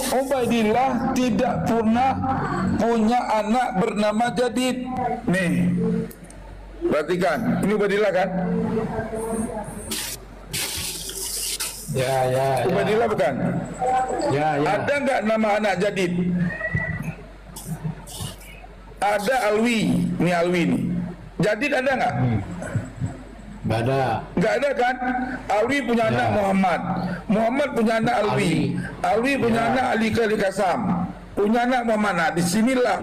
Ubaidillah tidak pernah punya anak bernama Jadid. Nih, perhatikan, ini Ubaidillah kan? Ya. Ubaidillah bukan? Ya. Ada nggak nama anak Jadid? Ada Alwi, ini Alwi nih. Jadid ada nggak? Nggak ada. Nggak ada kan? Alwi punya anak Muhammad. Muhammad punya anak Alwi. Alwi punya anak Ali Kali Kasam. Punya anak Muhammad. Nah, disinilah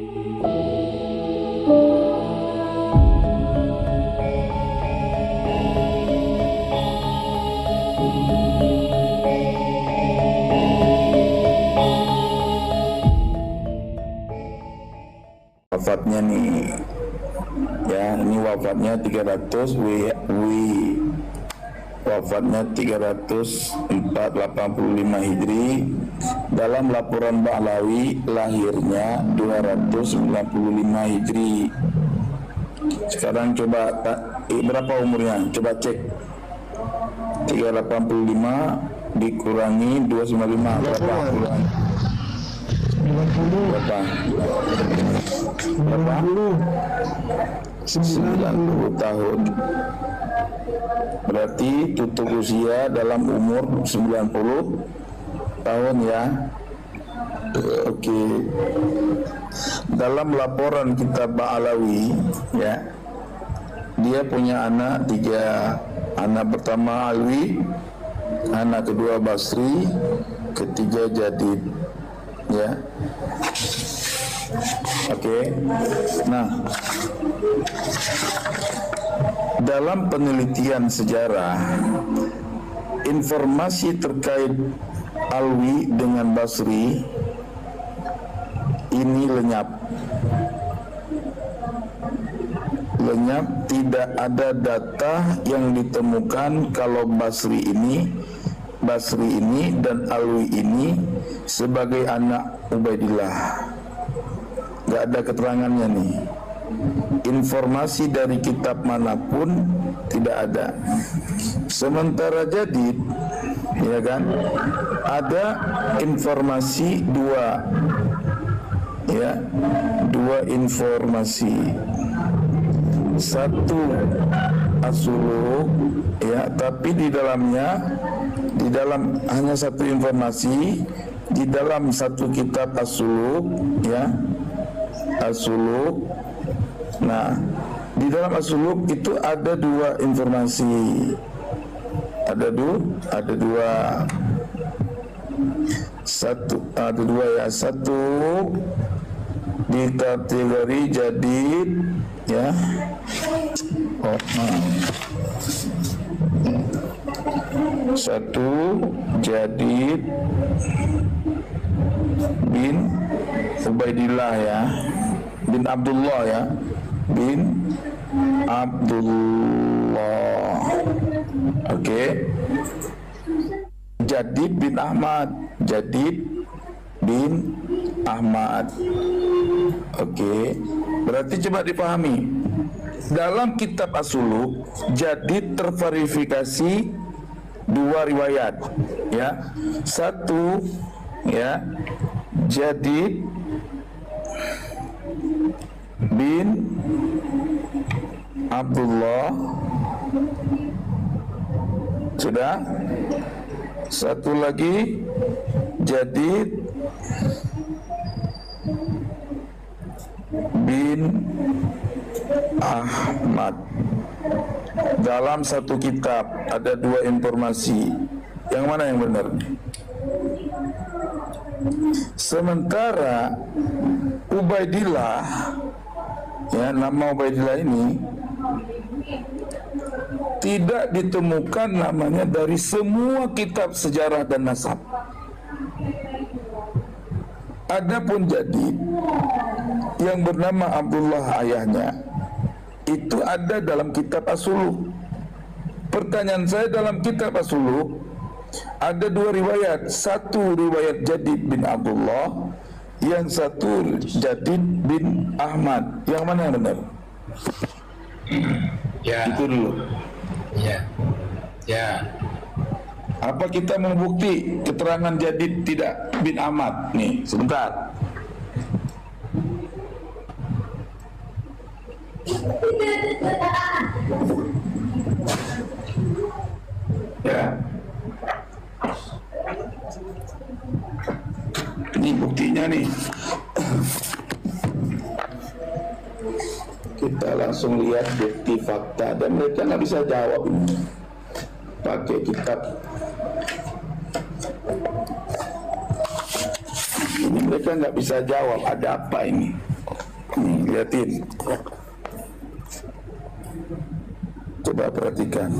wafatnya nih. Ya, ini wafatnya 300 wafatnya 385 Hijri. Dalam laporan Bahlawi lahirnya 295 Hijri. Sekarang coba berapa umurnya? Coba cek. 385 dikurangi 295 berapa? 90 tahun. Berarti tutup usia dalam umur 90 tahun ya. Oke. Dalam laporan kitab Ba'alawi ya, dia punya anak 3. Anak pertama Alwi, anak kedua Basri, ketiga Jadid ya. Oke. Nah, dalam penelitian sejarah, informasi terkait Alwi dengan Basri ini lenyap. Tidak ada data yang ditemukan kalau Basri ini dan Alwi ini sebagai anak Ubaidillah. Gak ada keterangannya nih. Informasi dari kitab manapun tidak ada. Sementara Jadid, ya kan, ada informasi dua informasi. Satu as-suluk ya, tapi di dalam hanya satu informasi di dalam satu kitab as-suluk ya, as-suluk. Nah, di dalam as-suluk itu ada 2 informasi. Ada dua ya. Satu di kategori Jadid ya. Satu Jadid bin Ubaidillah ya, bin Abdullah ya, bin Abdullah. Oke. Jadid bin Ahmad, Jadid bin Ahmad. Oke. Berarti coba dipahami. Dalam kitab As-Suluk, Jadid terverifikasi 2 riwayat ya. Satu ya, Jadid bin Abdullah. Sudah. Satu lagi Jadid bin Ahmad. Dalam satu kitab ada 2 informasi. Yang mana yang benar? Sementara Ubaidillah ya, nama Ubaidillah ini tidak ditemukan namanya dari semua kitab sejarah dan nasab. Adapun Jadid yang bernama Abdullah ayahnya itu ada dalam kitab As-Suluk. Pertanyaan saya, dalam kitab As-Suluk ada 2 riwayat. Satu riwayat Jadid bin Abdullah, yang satu Jadid bin Ahmad. Yang mana yang benar? Ya. Itu dulu. Ya. Apa kita mau bukti keterangan Jadid tidak bin Ahmad? Nih, sebentar. Ya. Ini buktinya nih. Kita langsung lihat bukti fakta dan mereka nggak bisa jawab ini. Pakai kitab ini mereka nggak bisa jawab ada apa ini. Nih, lihatin. Coba perhatikan.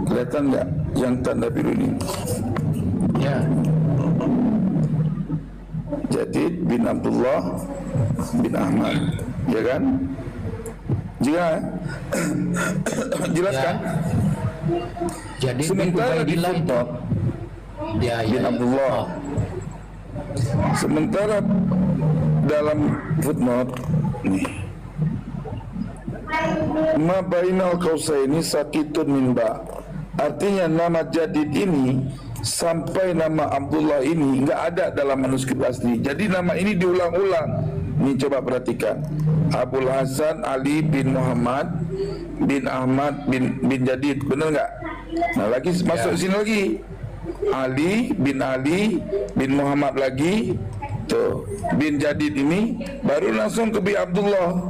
Kelihatan nggak yang tanda biru ini? Ya. Jadid bin Abdullah bin Ahmad, ya kan? Jika jelaskan. Ya. Jadi sementara di footnote bin Abdullah. Sementara dalam footnote nih, ma bainal qausaini sakitun min ba. Artinya nama Jadid ini sampai nama Abdullah ini nggak ada dalam manuskrip asli. Jadi nama ini diulang-ulang. Ini coba perhatikan. Abul Hasan Ali bin Muhammad bin Ahmad bin Jadid, benar nggak? Nah lagi masuk sini lagi. Ali bin Muhammad lagi, tuh bin Jadid ini baru langsung ke bin Abdullah.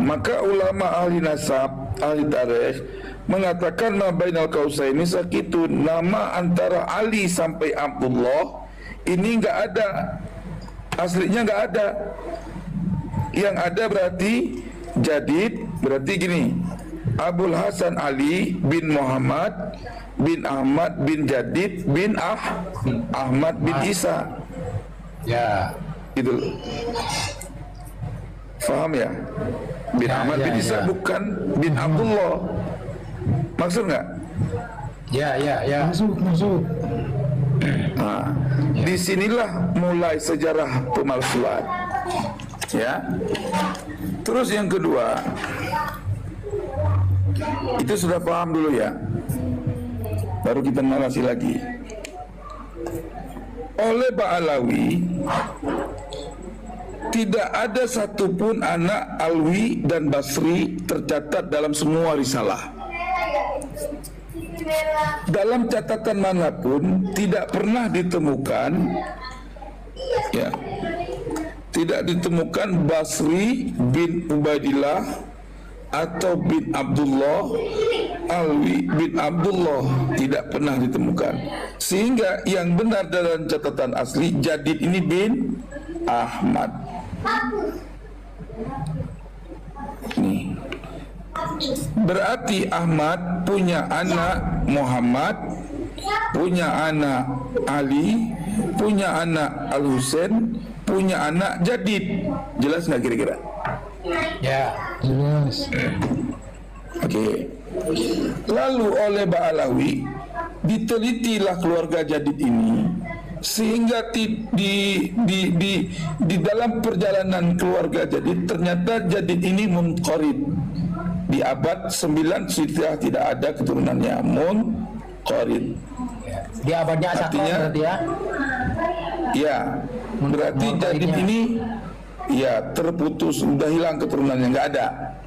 Maka ulama ahli nasab, ahli tarikh mengatakan ma bainal qausaini sakitun, nama antara Ali sampai Abdullah ini nggak ada, aslinya nggak ada. Yang ada berarti Jadid, berarti gini, Abul Hasan Ali bin Muhammad bin Ahmad bin Jadid bin Ahmad bin Isa. Ya. Itu faham ya? Bin Ahmad bin Isa bukan bin Abdullah. Maksud nggak? Ya. Masuk. Nah, disinilah mulai sejarah pemalsuan. Ya. Terus yang kedua, itu sudah paham dulu ya. Baru kita narasi lagi. Oleh Ba'alawi, tidak ada satupun anak Alwi dan Basri tercatat dalam semua risalah. Dalam catatan manapun tidak pernah ditemukan, ya, tidak ditemukan Basri bin Ubaidillah atau bin Abdullah, Alwi bin Abdullah, tidak pernah ditemukan. Sehingga yang benar dalam catatan asli Jadid ini bin Ahmad. Nih. Berarti Ahmad punya anak Muhammad, punya anak Ali, punya anak Al-Husain, punya anak Jadid. Jelas nggak kira-kira? Ya. Jelas. Oke. Lalu oleh Ba'alawi ditelitilah keluarga Jadid ini, sehingga di dalam perjalanan keluarga Jadid ternyata Jadid ini munqarid. Di abad 9 sudah tidak ada keturunannya, munqarid. Di abadnya Artinya, berarti ya. Ya, berarti Jadid ini ya terputus, sudah hilang keturunannya, nggak ada.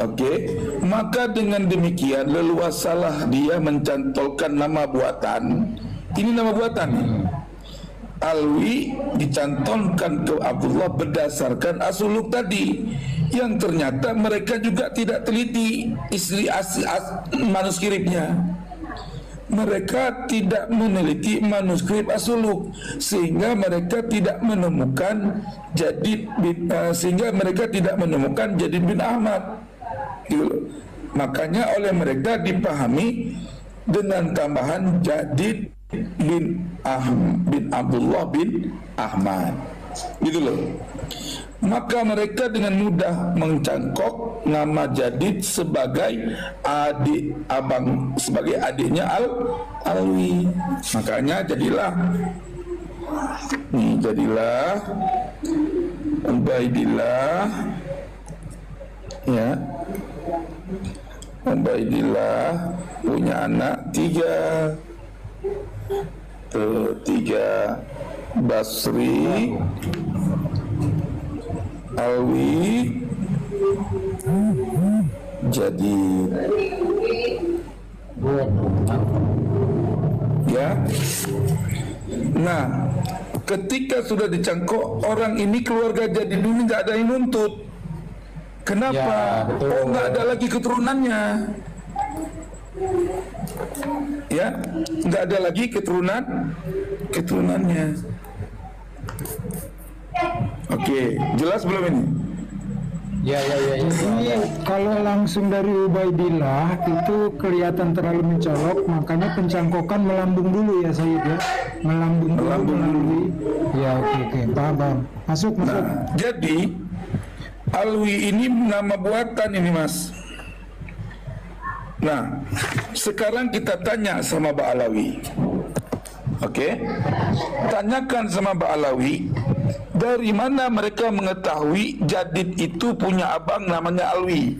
Oke, maka dengan demikian leluasalah dia mencantolkan nama buatan. Ini nama buatan. Alwi dicantolkan ke Abdullah berdasarkan asuluk tadi, yang ternyata mereka juga tidak teliti istri manuskripnya. Mereka tidak meneliti manuskrip asuluk, sehingga mereka tidak menemukan Jadid bin Ahmad. Makanya oleh mereka dipahami dengan tambahan Jadid bin Abdullah bin Ahmad, gitu loh. Maka mereka dengan mudah mencangkok nama Jadid sebagai sebagai adiknya Alwi. Makanya jadilah Ubaidillah, ya, Ubaidillah punya anak 3. Tuh, 3. Basri, Alwi, jadi ya. Nah, ketika sudah dicangkok orang ini, keluarga jadi dulu nggak ada yang nuntut. Kenapa? Ya, oh, nggak ada lagi keturunannya. Ya, nggak ada lagi keturunannya. Oke, jelas belum ini? Ya. Ini kalau langsung dari Ubaidillah itu kelihatan terlalu mencolok, makanya pencangkokan melambung dulu ya Sayyid ya. Melambung dulu. Ya oke, paham. Masuk. Nah, jadi Alwi ini nama buatan ini Mas. Nah, sekarang kita tanya sama Mbak Alawi. Oke? Tanyakan sama Mbak Alawi, dari mana mereka mengetahui Jadid itu punya abang namanya Alwi?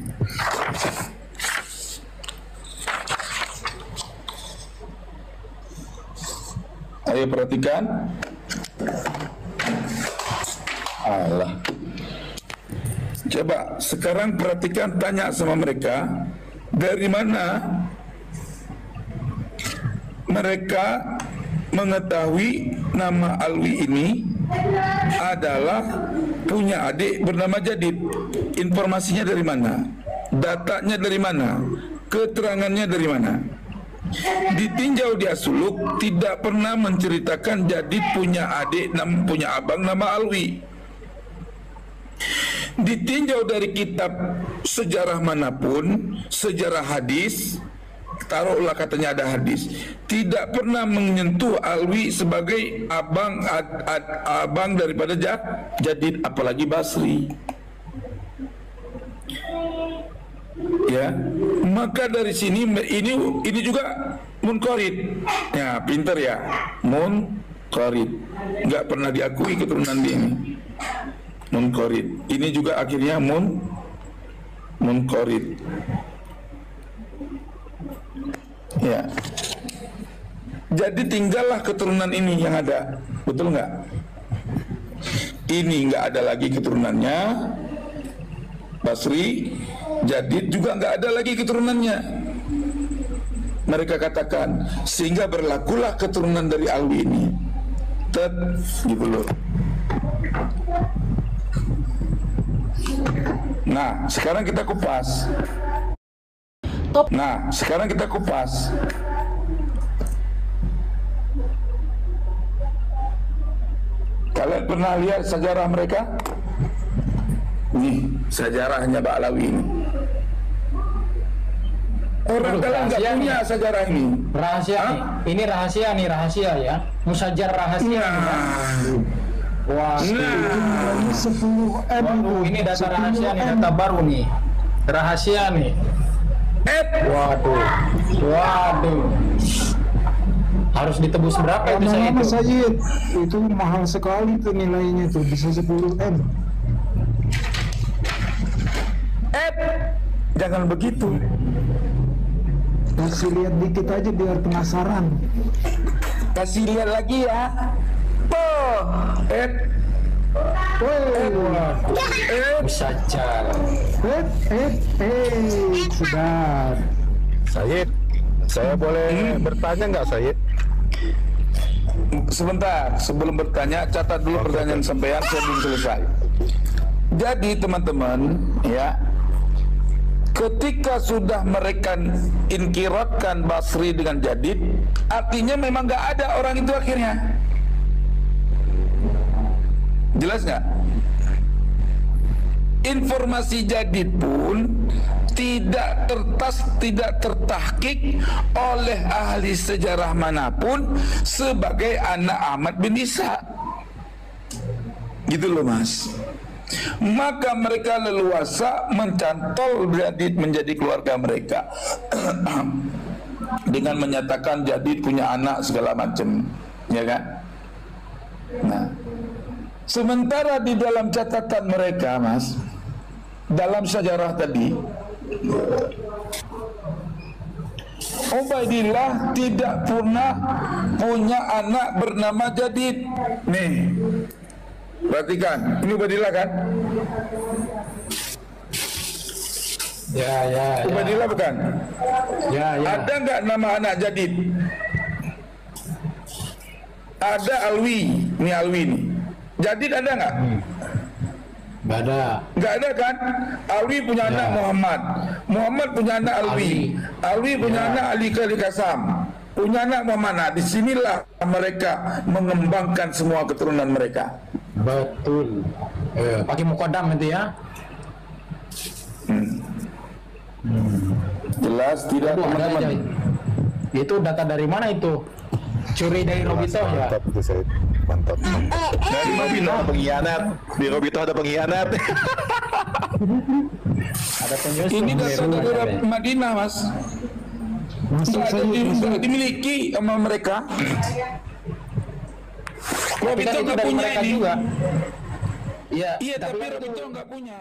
Ayo perhatikan. Alah. Coba sekarang perhatikan, tanya sama mereka, dari mana mereka mengetahui nama Alwi ini adalah punya adik bernama Jadid. Informasinya dari mana? Datanya dari mana? Keterangannya dari mana? Ditinjau di As-Suluk tidak pernah menceritakan Jadid punya adik, punya abang nama Alwi. Ditinjau dari kitab sejarah manapun, sejarah hadis, taruhlah katanya ada hadis, tidak pernah menyentuh Alwi sebagai abang daripada Jadid, apalagi Basri. Ya, maka dari sini ini juga munqarid. Ya, pinter ya, munqarid. Nggak pernah diakui keturunan dia ini. Munqarid. Ini juga akhirnya munqarid. Ya. Jadi tinggallah keturunan ini yang ada. Betul nggak? Ini nggak ada lagi keturunannya. Basri, Jadid juga nggak ada lagi keturunannya. Mereka katakan sehingga berlakulah keturunan dari Alwi ini. Gitu loh. Nah, sekarang kita kupas. Kalian pernah lihat sejarah mereka? Nih, sejarahnya Mbak Alawi ini. Orang dalam nggak punya sejarah ini. Rahasia nih. Ini rahasia ya. Musajar rahasia. Wah, Ini 10M. waduh, ini data rahasia nih, data baru nih. Rahasia nih. Waduh. Harus ditebus berapa itu saya Lama-lama itu? Sayyid, itu mahal sekali tuh nilainya tuh, bisa 10M. Jangan begitu. Kasih lihat dikit aja biar penasaran. Kasih lihat lagi ya. Musajar. Sudah. Sayyid, saya boleh bertanya nggak Sayyid? Sebentar, sebelum bertanya, catat dulu pertanyaan sampean, saya belum selesai. Jadi teman-teman, ya, ketika sudah mereka inkirotkan Basri dengan Jadid, artinya memang nggak ada orang itu akhirnya. Jelas nggak? Informasi Jadid pun tidak tertahkik oleh ahli sejarah manapun sebagai anak Ahmad bin Ishaq. Gitu loh Mas. Maka mereka leluasa mencantol Jadid menjadi keluarga mereka dengan menyatakan Jadid punya anak segala macam, ya kan? Nah, sementara di dalam catatan mereka, Mas, dalam sejarah tadi Ubaidillah tidak pernah punya anak bernama Jadid. Nih, perhatikan, ini Ubaidillah kan? Ya. Ubaidillah bukan? Ya. Ada nggak nama anak Jadid? Ada Alwi, ini Alwi nih. Jadid ada nggak? Nggak ada. Nggak ada kan? Alwi punya anak Muhammad, Muhammad punya anak Alwi, Alwi punya anak Ali Kali Kasam, punya anak Muhammad. Nah, disinilah mereka mengembangkan semua keturunan mereka. Betul. Pakai mukodam nanti ya. Jelas tidak, Aduh, ada teman-teman? aja. Itu data dari mana itu? Curi dari Robito ya? Mantap itu Said. Mantap. Dari Robito. Ada pengkhianat. Di Robito ada pengkhianat. Ada penyusup. Ini data dari Madinah, Mas. Masuk Nggak dimiliki sama mereka. Tapi Robito kan itu nggak dari punya mereka ini. juga. Iya, Iya, tapi Robito nggak punya.